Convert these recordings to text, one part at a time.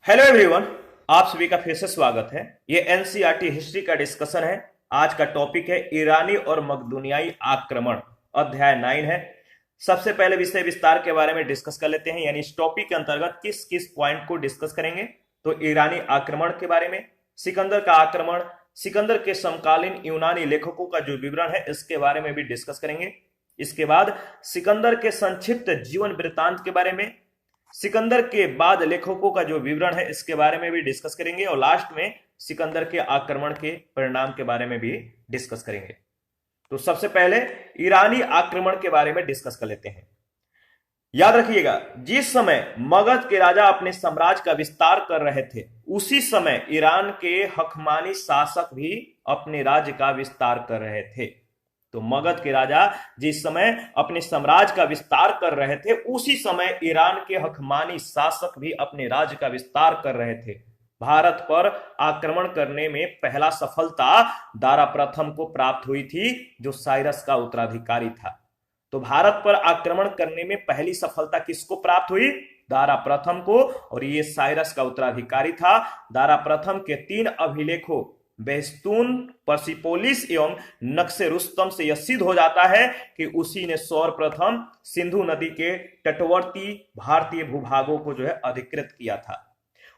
Hello everyone. आप सभी का फिर से स्वागत है। ये एनसीईआरटी हिस्ट्री का डिस्कशन है। आज का टॉपिक है ईरानी और मकदूनियाई आक्रमण, अध्याय 9 है। सबसे पहले विषय विस्तार के बारे में डिस्कस कर लेते हैं, यानी इस टॉपिक के अंतर्गत किस किस पॉइंट को डिस्कस करेंगे। तो ईरानी आक्रमण के बारे में, सिकंदर का आक्रमण, सिकंदर के समकालीन यूनानी लेखकों का जो विवरण है इसके बारे में भी डिस्कस करेंगे। इसके बाद सिकंदर के संक्षिप्त जीवन वृत्तांत के बारे में, सिकंदर के बाद लेखकों का जो विवरण है इसके बारे में भी डिस्कस करेंगे, और लास्ट में सिकंदर के आक्रमण के परिणाम के बारे में भी डिस्कस करेंगे। तो सबसे पहले ईरानी आक्रमण के बारे में डिस्कस कर लेते हैं। याद रखिएगा, जिस समय मगध के राजा अपने साम्राज्य का विस्तार कर रहे थे उसी समय ईरान के हकमानी शासक भी अपने राज्य का विस्तार कर रहे थे। तो मगध के राजा जिस समय अपने साम्राज्य का विस्तार कर रहे थे उसी समय ईरान के हकमानी शासक भी अपने राज्य का विस्तार कर रहे थे। भारत पर आक्रमण करने में पहला सफलता दारा प्रथम को प्राप्त हुई थी, जो साइरस का उत्तराधिकारी था। तो भारत पर आक्रमण करने में पहली सफलता किसको प्राप्त हुई? दारा प्रथम को, और ये साइरस का उत्तराधिकारी था। दारा प्रथम के 3 अभिलेखों बेस्तून, पर्सिपोलिस एवं नक्शे रुस्तम से यह सिद्ध हो जाता है कि उसी ने सर्वप्रथम सिंधु नदी के तटवर्ती भारतीय भूभागों को जो है अधिकृत किया था।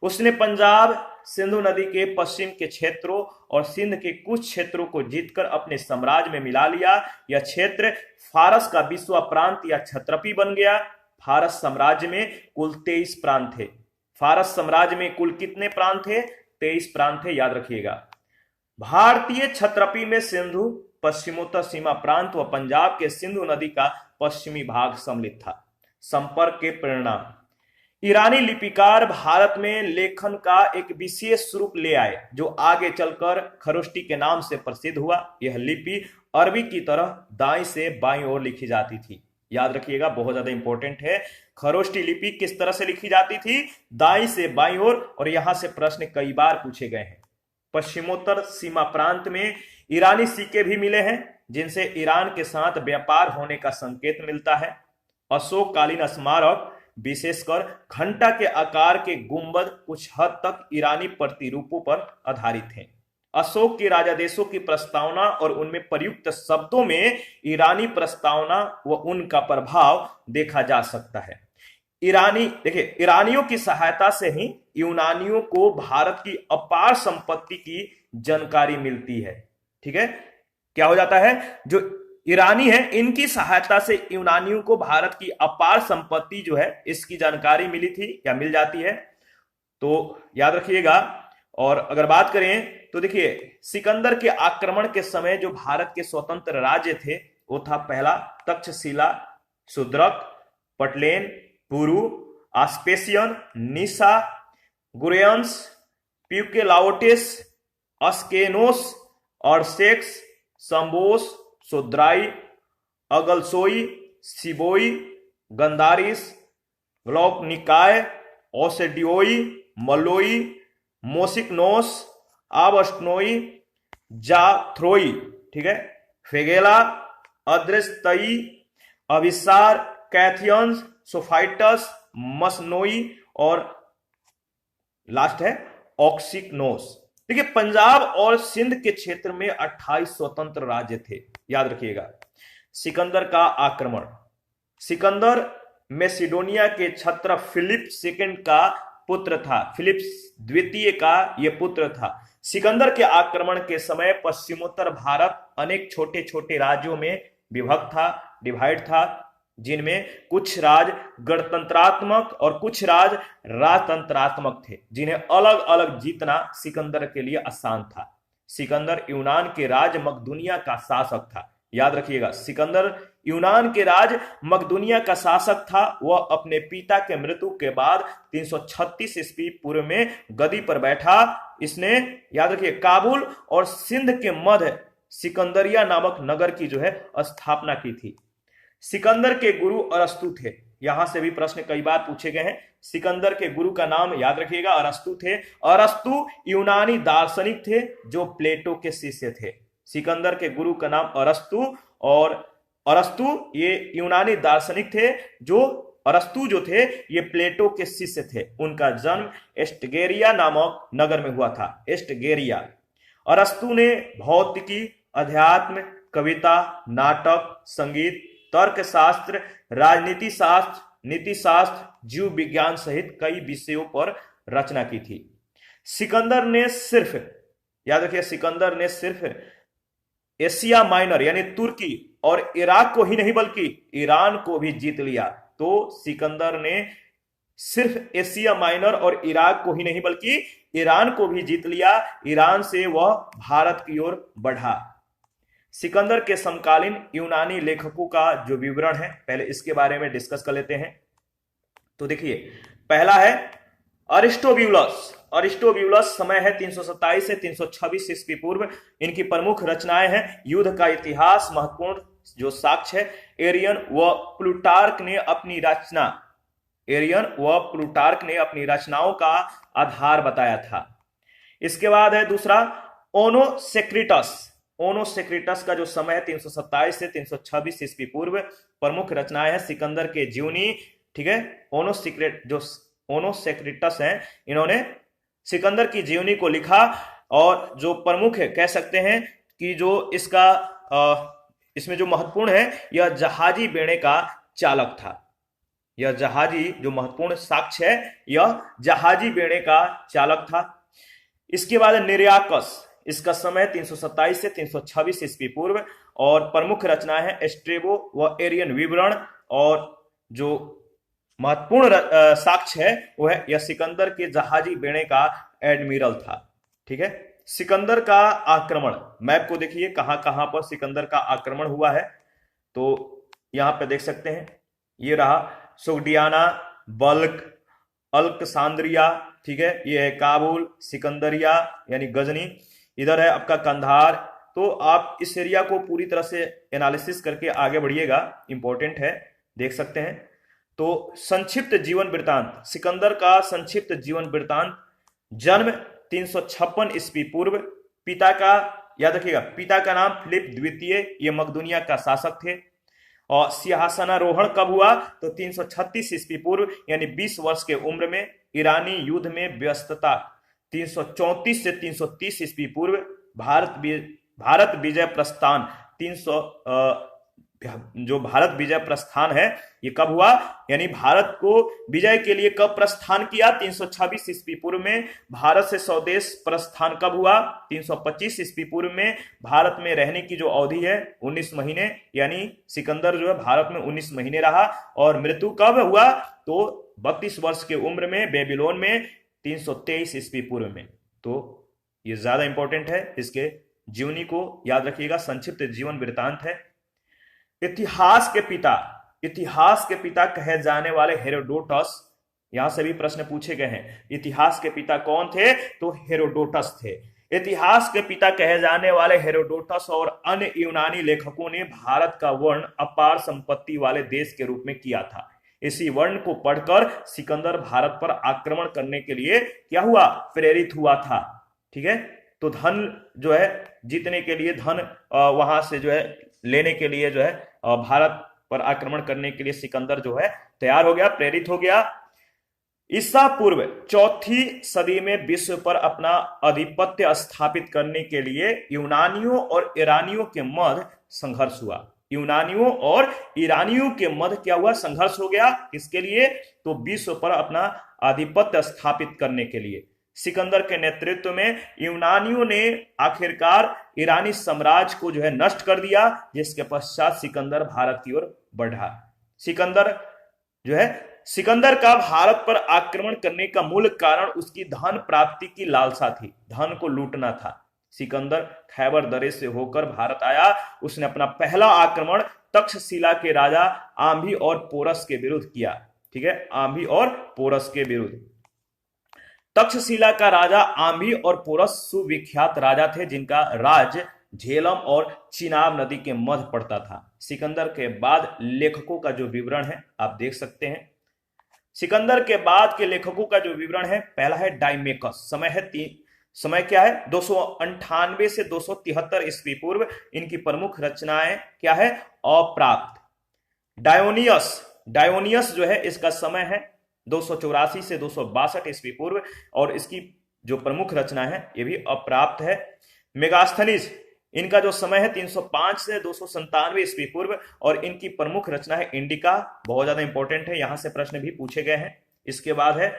उसने पंजाब, सिंधु नदी के पश्चिम के क्षेत्रों और सिंध के कुछ क्षेत्रों को जीतकर अपने साम्राज्य में मिला लिया। यह क्षेत्र फारस का विश्व प्रांत या क्षत्रपी बन गया। फारस साम्राज्य में कुल 23 प्रांत थे। फारस साम्राज्य में कुल कितने प्रांत थे? 23 प्रांत थे, याद रखिएगा। भारतीय क्षत्रपी में सिंधु, पश्चिमोत्तर सीमा प्रांत व पंजाब के सिंधु नदी का पश्चिमी भाग सम्मिलित था। संपर्क के परिणाम, ईरानी लिपिकार भारत में लेखन का एक विशेष रूप ले आए जो आगे चलकर खरोष्टी के नाम से प्रसिद्ध हुआ। यह लिपि अरबी की तरह दाएं से बाईं ओर लिखी जाती थी। याद रखिएगा, बहुत ज्यादा इंपॉर्टेंट है। खरोष्टी लिपि किस तरह से लिखी जाती थी? दाईं से बाईं ओर। और यहां से प्रश्न कई बार पूछे गए हैं। पश्चिमोत्तर सीमा प्रांत में ईरानी सिक्के भी मिले हैं जिनसे ईरान के साथ व्यापार होने का संकेत मिलता है। अशोककालीन स्मारक, विशेषकर घंटा के आकार के गुंबद, कुछ हद तक ईरानी प्रतिरूपों पर आधारित हैं। अशोक के राजादेशों की प्रस्तावना और उनमें प्रयुक्त शब्दों में ईरानी प्रस्तावना व उनका प्रभाव देखा जा सकता है। देखिए, ईरानियों की सहायता से ही यूनानियों को भारत की अपार संपत्ति की जानकारी मिलती है। ठीक है, क्या हो जाता है? जो ईरानी है इनकी सहायता से यूनानियों को भारत की अपार संपत्ति जो है इसकी जानकारी मिली थी या मिल जाती है। तो याद रखिएगा। और अगर बात करें तो देखिए, सिकंदर के आक्रमण के समय जो भारत के स्वतंत्र राज्य थे वो था, पहला तक्षशिला, शूद्रक, पटलेन, पुरु, आस्पेसियन, निसा, गुरेयंस, प्यूकेलाओटिस, अस्केनोस, अर्सेक्स, संबोस, सोद्राई, अगलसोई, सिबोई, गंदारिस, ग्लौकनिकाय, ओसेडियोई, मलोई, मोसिकनोस, आबस्टनोई, जाथ्रोई, ठीक है, फेगेला, अद्रेस्तई, अभिसार, कैथियंस, सोफाइटस, मसनोई और लास्ट है ऑक्सिकनोस। देखिए, पंजाब और सिंध के क्षेत्र में 28 स्वतंत्र राज्य थे। याद रखिएगा। सिकंदर का आक्रमण, सिकंदर मैसिडोनिया के छत्र फिलिप सेकंड का पुत्र था। फिलिप द्वितीय का यह पुत्र था। सिकंदर के आक्रमण के समय पश्चिमोत्तर भारत अनेक छोटे छोटे राज्यों में विभक्त था, डिवाइड था, जिनमें कुछ राज गणतंत्रात्मक और कुछ राज राजतंत्रात्मक थे, जिन्हें अलग अलग जीतना सिकंदर के लिए आसान था। सिकंदर यूनान के राज मकदूनिया का शासक था। याद रखिएगा, सिकंदर यूनान के राज मकदूनिया का शासक था। वह अपने पिता के मृत्यु के बाद 336 ईस्वी पूर्व में गद्दी पर बैठा। इसने, याद रखिए, काबुल और सिंध के मध्य सिकंदरिया नामक नगर की जो है स्थापना की थी। सिकंदर के गुरु अरस्तु थे। यहां से भी प्रश्न कई बार पूछे गए हैं। सिकंदर के गुरु का नाम याद रखिएगा, अरस्तु थे। अरस्तु यूनानी दार्शनिक थे जो प्लेटो के शिष्य थे। सिकंदर के गुरु का नाम अरस्तु, और अरस्तु ये यूनानी दार्शनिक थे जो अरस्तु जो थे ये प्लेटो के शिष्य थे। उनका जन्म एस्टगेरिया नामक नगर में हुआ था, एस्टगेरिया। अरस्तु ने भौतिकी, अध्यात्म, कविता, नाटक, संगीत, तर्कशास्त्र, राजनीति शास्त्र, नीति शास्त्र, जीव विज्ञान सहित कई विषयों पर रचना की थी। सिकंदर ने सिर्फ, याद रखिए, सिकंदर ने सिर्फ एशिया माइनर यानी तुर्की और इराक को ही नहीं बल्कि ईरान को भी जीत लिया। तो सिकंदर ने सिर्फ एशिया माइनर और इराक को ही नहीं बल्कि ईरान को भी जीत लिया। ईरान से वह भारत की ओर बढ़ा। सिकंदर के समकालीन यूनानी लेखकों का जो विवरण है, पहले इसके बारे में डिस्कस कर लेते हैं। तो देखिए, पहला है अरिस्टोब्यूलस। अरिस्टोब्यूलस समय है 327 से 326 ईस्वी पूर्व। इनकी प्रमुख रचनाएं हैं युद्ध का इतिहास, महत्वपूर्ण जो साक्ष्य है। एरियन व प्लूटार्क ने अपनी रचनाओं का आधार बताया था। इसके बाद है दूसरा ओनोसेक्रिटस। ओनोसेक्रिटस का जो समय है 327 से 326 ईस्वी पूर्व। प्रमुख रचनाएं हैं सिकंदर के जीवनी, ठीक है। ओनोसेक्रिटस हैं, इन्होंने सिकंदर की जीवनी को लिखा और जो प्रमुख है, कह सकते हैं कि जो इसमें जो महत्वपूर्ण है, यह जहाजी बेड़े का चालक था। यह जहाजी, जो महत्वपूर्ण साक्ष्य है, यह जहाजी बेड़े का चालक था। इसके बाद निरयाकस। इसका समय 327 से 326 ईस्वी पूर्व और प्रमुख रचना है एस्ट्रेबो व एरियन विवरण। और जो महत्वपूर्ण साक्ष्य है वो है यह सिकंदर के जहाजी बेड़े का एडमिरल था, ठीक है। सिकंदर का आक्रमण, मैप को देखिए कहां कहां पर सिकंदर का आक्रमण हुआ है। तो यहां पे देख सकते हैं, ये रहा सोग्डियाना, बल्क, अल्कसांद्रिया, ठीक है। ये है काबुल, सिकंदरिया यानी गजनी, इधर है आपका कंधार। तो आप इस एरिया को पूरी तरह से एनालिसिस करके आगे बढ़िएगा, इंपॉर्टेंट है, देख सकते हैं। तो संक्षिप्त जीवन वृत्तांत, सिकंदर का संक्षिप्त जीवन वृत्तांत। जन्म 356 ईस्वी पूर्व। पिता का, याद रखिएगा, पिता का नाम फिलिप द्वितीय, ये मकदूनिया का शासक थे। और सिंहासनारोहण कब हुआ? तो 336 ईस्वी पूर्व, यानी 20 वर्ष के उम्र में। ईरानी युद्ध में व्यस्तता 334 से 330 ईस्वी पूर्व। भारत विजय प्रस्थान 300 जो भारत विजय प्रस्थान है ये कब हुआ, यानी भारत को विजय के लिए कब प्रस्थान किया? 326 ईस्वी पूर्व में। भारत से स्वदेश प्रस्थान कब हुआ? 325 ईस्वी पूर्व में। भारत में रहने की जो अवधि है 19 महीने, यानी सिकंदर जो है भारत में 19 महीने रहा। और मृत्यु कब हुआ? तो 32 वर्ष के उम्र में बेबीलोन में 323 ईस्वी पूर्व में। तो ये ज्यादा इंपॉर्टेंट है, इसके जीवनी को याद रखिएगा, संक्षिप्त जीवन वृत्तांत है। इतिहास के पिता कहे जाने वाले हेरोडोटस, यहां से भी प्रश्न पूछे गए हैं। इतिहास के पिता कौन थे? तो हेरोडोटस थे। इतिहास के पिता कहे जाने वाले हेरोडोटस और अन्य यूनानी लेखकों ने भारत का वर्ण अपार संपत्ति वाले देश के रूप में किया था। इसी वर्ण को पढ़कर सिकंदर भारत पर आक्रमण करने के लिए क्या हुआ? प्रेरित हुआ था, ठीक है। तो धन जो है जीतने के लिए, धन वहां से जो है लेने के लिए, जो है भारत पर आक्रमण करने के लिए सिकंदर जो है तैयार हो गया, प्रेरित हो गया। ईसा पूर्व 4वीं सदी में विश्व पर अपना आधिपत्य स्थापित करने के लिए यूनानियों और ईरानियों के मध्य संघर्ष हुआ। यूनानियों और ईरानियों के मध्य क्या हुआ? संघर्ष हो गया। किसके लिए? तो विश्व पर अपना आधिपत्य स्थापित करने के लिए। सिकंदर के नेतृत्व में यूनानियों ने आखिरकार ईरानी साम्राज्य को जो है नष्ट कर दिया, जिसके पश्चात सिकंदर भारत की ओर बढ़ा। सिकंदर का भारत पर आक्रमण करने का मूल कारण उसकी धन प्राप्ति की लालसा थी, धन को लूटना था। सिकंदर खैबर दरे से होकर भारत आया। उसने अपना पहला आक्रमण तक्षशिला के राजा आंभी और पोरस के विरुद्ध किया, ठीक है, आंभी और पोरस के विरुद्ध। तक्षशिला का राजा आंभी और पोरस सुविख्यात राजा थे, जिनका राज झेलम और चिनाब नदी के मध्य पड़ता था। सिकंदर के बाद लेखकों का जो विवरण है आप देख सकते हैं। सिकंदर के बाद के लेखकों का जो विवरण है, पहला है डाइमेकस। समय क्या है? 298 से 273 ईस्वी पूर्व। इनकी प्रमुख रचनाएं क्या है? अप्राप्त। डायोनियस जो है इसका समय है 284 से 262 ईस्वी पूर्व और इसकी जो प्रमुख रचना है ये भी अप्राप्त है। मेगास्थनीज इनका जो समय है 305 से 297 ईस्वी पूर्व और इनकी प्रमुख रचना है इंडिका, बहुत ज्यादा इंपॉर्टेंट है, यहां से प्रश्न भी पूछे गए हैं। इसके बाद है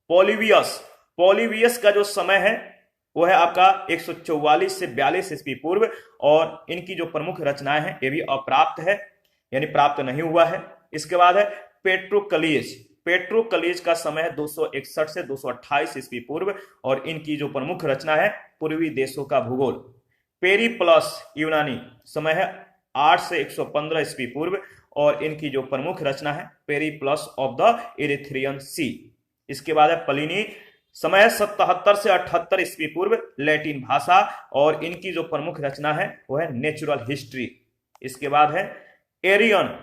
पॉलीबियस। पॉलीबियस का जो समय है वो है आपका 144 से 42 ईस्वी पूर्व और इनकी जो प्रमुख रचनाएं हैं ये भी अप्राप्त है, यानी प्राप्त नहीं हुआ है। इसके बाद है पेट्रोक्लीज। पेट्रोक्लीज का समय है 261 से 228 ईस्वी पूर्व और इनकी जो प्रमुख रचना है पूर्वी देशों का भूगोल। पेरिप्लस यूनानी, समय है 8 से 115 ईस्वी पूर्व और इनकी जो प्रमुख रचना है पेरिप्लस ऑफ द इरिथ्रियन सी। इसके बाद है प्लिनी, समय है 77 से 78 ईस्वी पूर्व, लैटिन भाषा और इनकी जो प्रमुख रचना है वो है नेचुरल हिस्ट्री। इसके बाद है एरियन,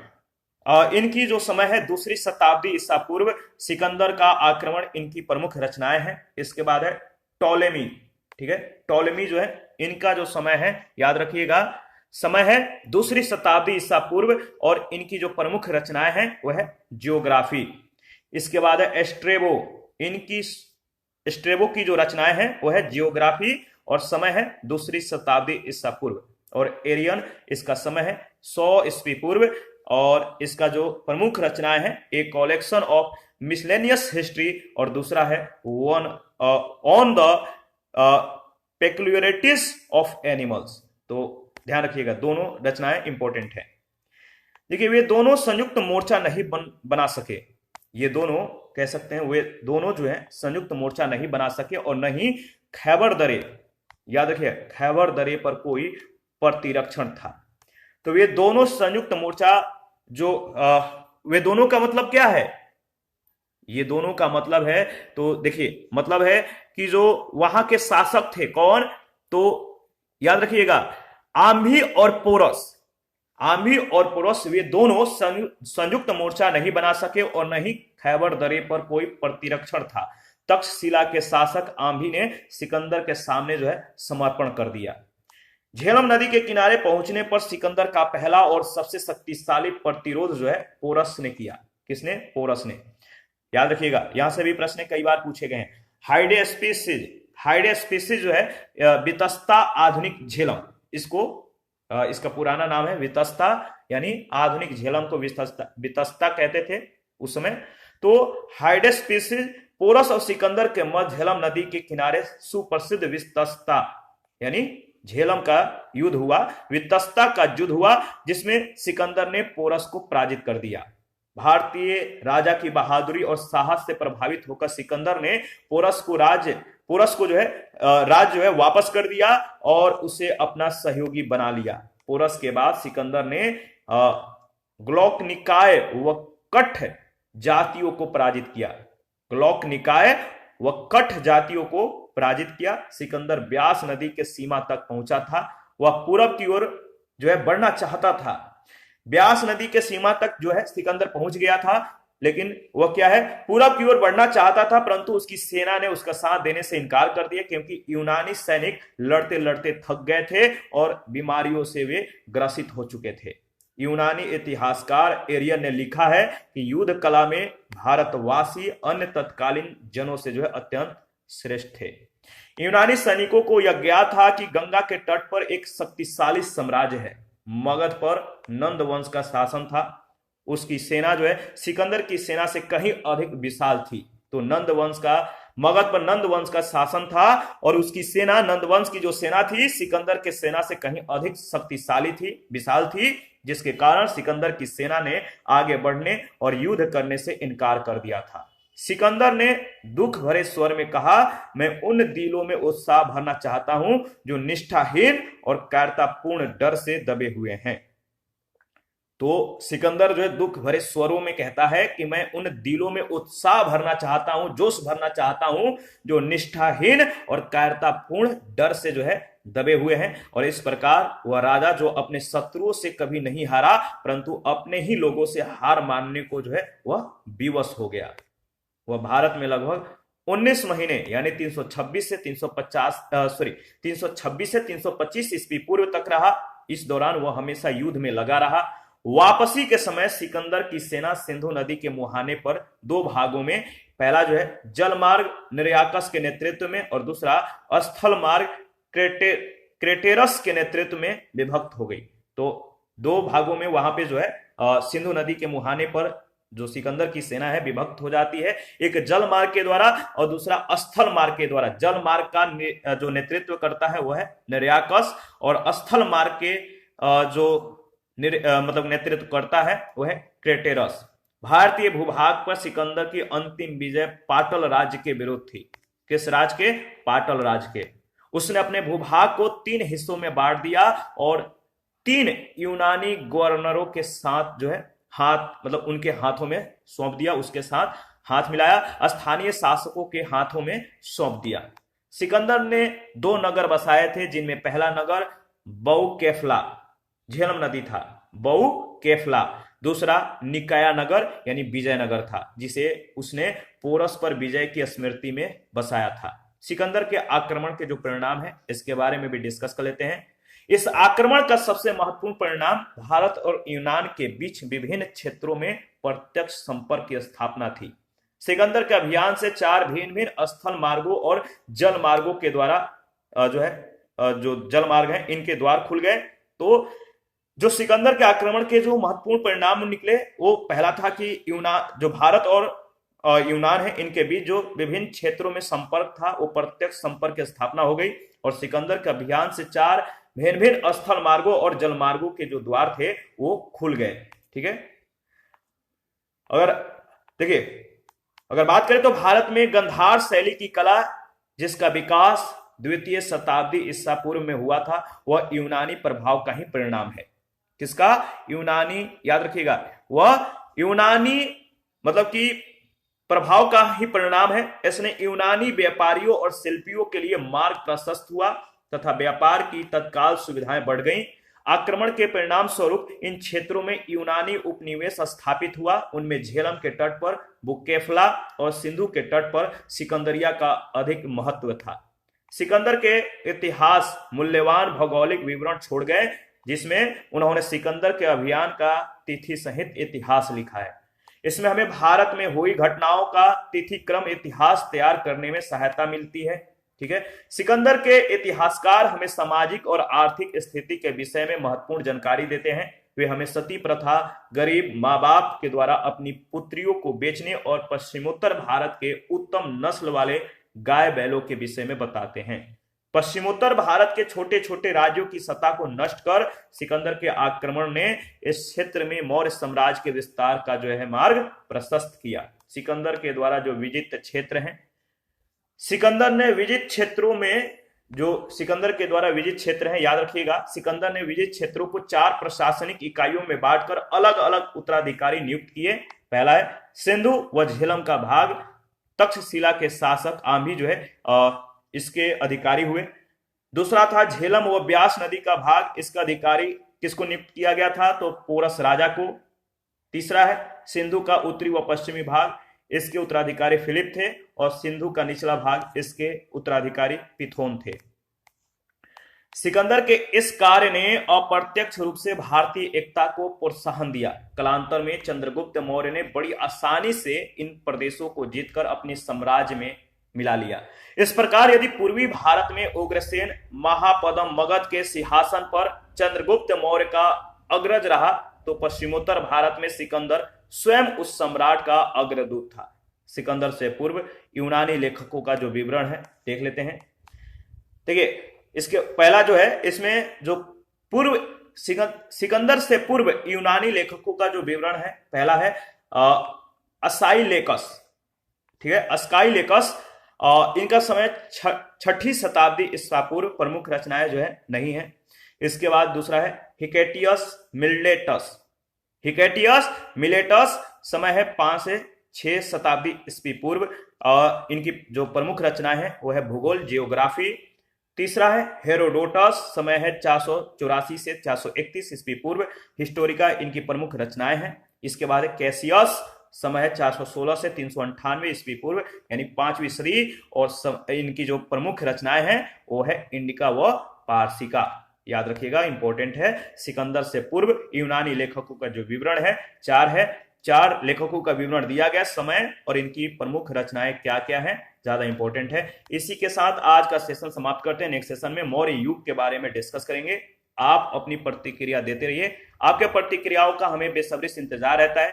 इनकी जो समय है 2री शताब्दी ईसा पूर्व, सिकंदर का आक्रमण इनकी प्रमुख रचनाएं हैं। इसके बाद है टॉलेमी, ठीक है, टॉलेमी जो है इनका जो समय है याद रखिएगा, समय है 2री शताब्दी ईसा पूर्व और इनकी जो प्रमुख रचनाएं हैं वह है जियोग्राफी। इसके बाद है एस्ट्रेबो, इनकी एस्ट्रेबो की जो रचनाएं हैं वह है जियोग्राफी और समय है 2री शताब्दी ईसा पूर्व। और एरियन इसका समय है 100 ईस्वी पूर्व और इसका जो प्रमुख रचनाएं हैं एक कलेक्शन ऑफ मिसलेनियस हिस्ट्री और दूसरा है one on the peculiarities of animals. तो ध्यान रखिएगा दोनों रचनाएं इंपॉर्टेंट है। देखिए वे दोनों संयुक्त मोर्चा नहीं बना सके, ये दोनों कह सकते हैं वे दोनों जो है संयुक्त मोर्चा नहीं बना सके और न ही खैबर दरे, याद रखिए खैबर दरे पर कोई प्रतिरक्षण था। तो वे दोनों संयुक्त मोर्चा जो वे दोनों का मतलब क्या है, ये दोनों का मतलब है, तो देखिए मतलब है कि जो वहां के शासक थे कौन, तो याद रखिएगा आम्भी और पोरस, आम्भी और पोरस वे दोनों संयुक्त मोर्चा नहीं बना सके और न ही खैबर दरे पर कोई प्रतिरक्षण था। तक्षशिला के शासक आम्भी ने सिकंदर के सामने जो है समर्पण कर दिया। झेलम नदी के किनारे पहुंचने पर सिकंदर का पहला और सबसे शक्तिशाली प्रतिरोध जो है पोरस ने किया। किसने? पोरस ने। याद रखिएगा यहां से भी प्रश्न कई बार पूछे गए हैं। हाइडेस्पिसिस, हाइडेस्पिसिस जो है वितस्ता आधुनिक झेलम, इसको इसका पुराना नाम है वितस्ता, यानी आधुनिक झेलम को वितस्ता कहते थे उस समय। तो हाइडेस्पिसिस पोरस और सिकंदर के मध्य झेलम नदी के किनारे सुप्रसिद्ध वितस्ता यानी झेलम का युद्ध हुआ, वितस्ता का युद्ध हुआ जिसमें सिकंदर ने पोरस को पराजित कर दिया। भारतीय राजा की बहादुरी और साहस से प्रभावित होकर सिकंदर ने पोरस को जो है राज जो है वापस कर दिया और उसे अपना सहयोगी बना लिया। पोरस के बाद सिकंदर ने ग्लोक निकाय व कठ जातियों को पराजित किया। ग्लोक निकाय व कठ जातियों को पराजित किया। सिकंदर ब्यास नदी के सीमा तक पहुंचा था, वह पूरब की ओर जो है बढ़ना चाहता था। ब्यास नदी के सीमा तक जो है सिकंदर पहुंच गया था, लेकिन वह क्या है पूरब की ओर बढ़ना चाहता था, परंतु उसकी सेना ने उसका साथ देने से इनकार कर दिया क्योंकि यूनानी सैनिक लड़ते लड़ते थक गए थे और बीमारियों से वे ग्रसित हो चुके थे। यूनानी इतिहासकार एरियन ने लिखा है कि युद्ध कला में भारतवासी अन्य तत्कालीन जनों से जो है अत्यंत श्रेष्ठ थे। यूनानी सैनिकों को यह ज्ञात था कि गंगा के तट पर एक शक्तिशाली साम्राज्य है। मगध पर नंद वंश का शासन था, उसकी सेना जो है सिकंदर की सेना से कहीं अधिक विशाल थी। तो नंद वंश का मगध पर नंद वंश का शासन था और उसकी सेना नंद वंश की जो सेना थी सिकंदर के सेना से कहीं अधिक शक्तिशाली थी, विशाल थी, जिसके कारण सिकंदर की सेना ने आगे बढ़ने और युद्ध करने से इनकार कर दिया था। सिकंदर ने दुख भरे स्वर में कहा, मैं उन दिलों में उत्साह भरना चाहता हूं जो निष्ठाहीन और कायरतापूर्ण डर से दबे हुए हैं। तो सिकंदर जो है दुख भरे स्वरों में कहता है कि मैं उन दिलों में उत्साह भरना चाहता हूं, जोश भरना चाहता हूं जो निष्ठाहीन और कायरतापूर्ण डर से जो है दबे हुए हैं। और इस प्रकार वह राजा जो अपने शत्रुओं से कभी नहीं हारा परंतु अपने ही लोगों से हार मानने को जो है वह विवश हो गया। वह भारत में लगभग 19 महीने यानी 326 से 325 ईस्वी पूर्व तक रहा। इस दौरान वह हमेशा युद्ध में लगा रहा वापसी के समय सिकंदर की सेना सिंधु नदी के मुहाने पर दो भागों में, पहला जो है जल मार्ग निरयाकस के नेतृत्व में और दूसरा स्थल मार्ग क्रेटेरस के नेतृत्व में विभक्त हो गई। तो दो भागों में वहां पे जो है सिंधु नदी के मुहाने पर जो सिकंदर की सेना है विभक्त हो जाती है, एक जल मार्ग के द्वारा और दूसरा स्थल मार्ग के द्वारा। जल मार्ग का जो नेतृत्व करता है वह है निरयाकस और स्थल मार्ग के जो मतलब नेतृत्व करता है वह है क्रेटेरस। भारतीय भूभाग पर सिकंदर की अंतिम विजय पाटल राज्य के विरुद्ध थी। किस राज्य के? पाटल राज्य के। उसने अपने भूभाग को 3 हिस्सों में बांट दिया और 3 यूनानी गवर्नरों के साथ जो है हाथ मतलब उनके हाथों में सौंप दिया, उसके साथ हाथ मिलाया, स्थानीय शासकों के हाथों में सौंप दिया। सिकंदर ने 2 नगर बसाए थे, जिनमें पहला नगर बऊ-केफला झेलम नदी था, बऊ-केफला। दूसरा निकाया नगर यानी विजयनगर था, जिसे उसने पोरस पर विजय की स्मृति में बसाया था। सिकंदर के आक्रमण के जो परिणाम है इसके बारे में भी डिस्कस कर लेते हैं। इस आक्रमण का सबसे महत्वपूर्ण परिणाम भारत और यूनान के बीच विभिन्न क्षेत्रों में प्रत्यक्ष संपर्क की स्थापना थी। सिकंदर के अभियान से 4 भिन्न भिन्न स्थल मार्गों और जल मार्गों के द्वारा जो जल मार्ग है इनके द्वार खुल गए। तो जो सिकंदर के आक्रमण के जो महत्वपूर्ण परिणाम निकले वो पहला था कि जो भारत और यूनान है इनके बीच जो विभिन्न क्षेत्रों में संपर्क था वो प्रत्यक्ष संपर्क की स्थापना हो गई और सिकंदर के अभियान से 4 भिन्न भिन्न स्थल मार्गों और जल मार्गों के जो द्वार थे वो खुल गए। ठीक है, अगर देखिए अगर बात करें तो भारत में गंधार शैली की कला जिसका विकास 2वीं शताब्दी ईसा पूर्व में हुआ था वह यूनानी प्रभाव का ही परिणाम है। किसका? यूनानी, याद रखिएगा, वह यूनानी मतलब कि प्रभाव का ही परिणाम है। इसने यूनानी व्यापारियों और शिल्पियों के लिए मार्ग प्रशस्त हुआ तथा व्यापार की तत्काल सुविधाएं बढ़ गईं। आक्रमण के परिणाम स्वरूप इन क्षेत्रों में यूनानी उपनिवेश स्थापित हुआ। उनमें झेलम के तट पर बुकेफला और सिंधु के तट पर सिकंदरिया का अधिक महत्व था। सिकंदर के इतिहास मूल्यवान भौगोलिक विवरण छोड़ गए, जिसमें उन्होंने सिकंदर के अभियान का तिथि सहित इतिहास लिखा है। इसमें हमें भारत में हुई घटनाओं का तिथि क्रम इतिहास तैयार करने में सहायता मिलती है। ठीक है, सिकंदर के इतिहासकार हमें सामाजिक और आर्थिक स्थिति के विषय में महत्वपूर्ण जानकारी देते हैं। वे हमें सती प्रथा, गरीब माँ बाप के द्वारा अपनी पुत्रियों को बेचने और पश्चिमोत्तर भारत के उत्तम नस्ल वाले गाय बैलों के विषय में बताते हैं। पश्चिमोत्तर भारत के छोटे छोटे राज्यों की सत्ता को नष्ट कर सिकंदर के आक्रमण ने इस क्षेत्र में मौर्य साम्राज्य के विस्तार का जो है मार्ग प्रशस्त किया। सिकंदर के द्वारा जो विजित क्षेत्र हैं, सिकंदर ने विजित क्षेत्रों में जो सिकंदर के द्वारा विजित क्षेत्र हैं, याद रखिएगा, सिकंदर ने विजित क्षेत्रों को 4 प्रशासनिक इकाइयों में बांटकर अलग अलग उत्तराधिकारी नियुक्त किए। पहला है सिंधु व झेलम का भाग, तक्षशिला के शासक आम्भी जो है इसके अधिकारी हुए। दूसरा था झेलम व ब्यास नदी का भाग, इसका अधिकारी किसको नियुक्त किया गया था? तो पोरस राजा को। तीसरा है सिंधु का उत्तरी व पश्चिमी भाग, इसके उत्तराधिकारी फिलिप थे और सिंधु का निचला भाग इसके उत्तराधिकारी पिथोन थे। सिकंदर के इस कार्य ने अप्रत्यक्ष रूप से भारतीय एकता को प्रोत्साहन दिया। कालांतर में चंद्रगुप्त मौर्य ने बड़ी आसानी से इन प्रदेशों को जीतकर अपने साम्राज्य में मिला लिया। इस प्रकार यदि पूर्वी भारत में उग्रसेन महापदम मगध के सिंहासन पर चंद्रगुप्त मौर्य का अग्रज रहा तो पश्चिमोत्तर भारत में सिकंदर स्वयं उस सम्राट का अग्रदूत था। सिकंदर से पूर्व यूनानी लेखकों का जो विवरण है देख लेते हैं। देखिए इसके पहला जो है, इसमें जो पूर्व सिकंदर से पूर्व यूनानी लेखकों का जो विवरण है, पहला है अस्काइलेकस। ठीक है, अस्काइलेकस, इनका समय 6ठी शताब्दी ईसा पूर्व, प्रमुख रचनाएं जो है नहीं है। इसके बाद दूसरा है हिकेटियस मिलेटस। हिकेटियस मिलेटस समय है 5 से 6 शताब्दी ईस्वी पूर्व। इनकी जो प्रमुख रचनाएं हैं वो है भूगोल, जियोग्राफी। तीसरा है हेरोडोटस, समय है 484 से 431 ईस्वी पूर्व, हिस्टोरिका इनकी प्रमुख रचनाएं हैं। इसके बाद है कैसियस, समय है 416 से 398 ईस्वी पूर्व, यानी 5वीं सदी, और इनकी जो प्रमुख रचनाएं हैं वो है इंडिका व पारसिका। याद रखिएगा, इंपॉर्टेंट है। सिकंदर से पूर्व यूनानी लेखकों का जो विवरण है 4 है। 4 लेखकों का विवरण दिया गया, समय और इनकी प्रमुख रचनाएं क्या क्या हैं, ज्यादा इंपॉर्टेंट है। इसी के साथ आज का सेशन समाप्त करते हैं। नेक्स्ट सेशन में मौर्य युग के बारे में डिस्कस करेंगे। आप अपनी प्रतिक्रिया देते रहिए, आपके प्रतिक्रियाओं का हमें बेसब्री से इंतजार रहता है।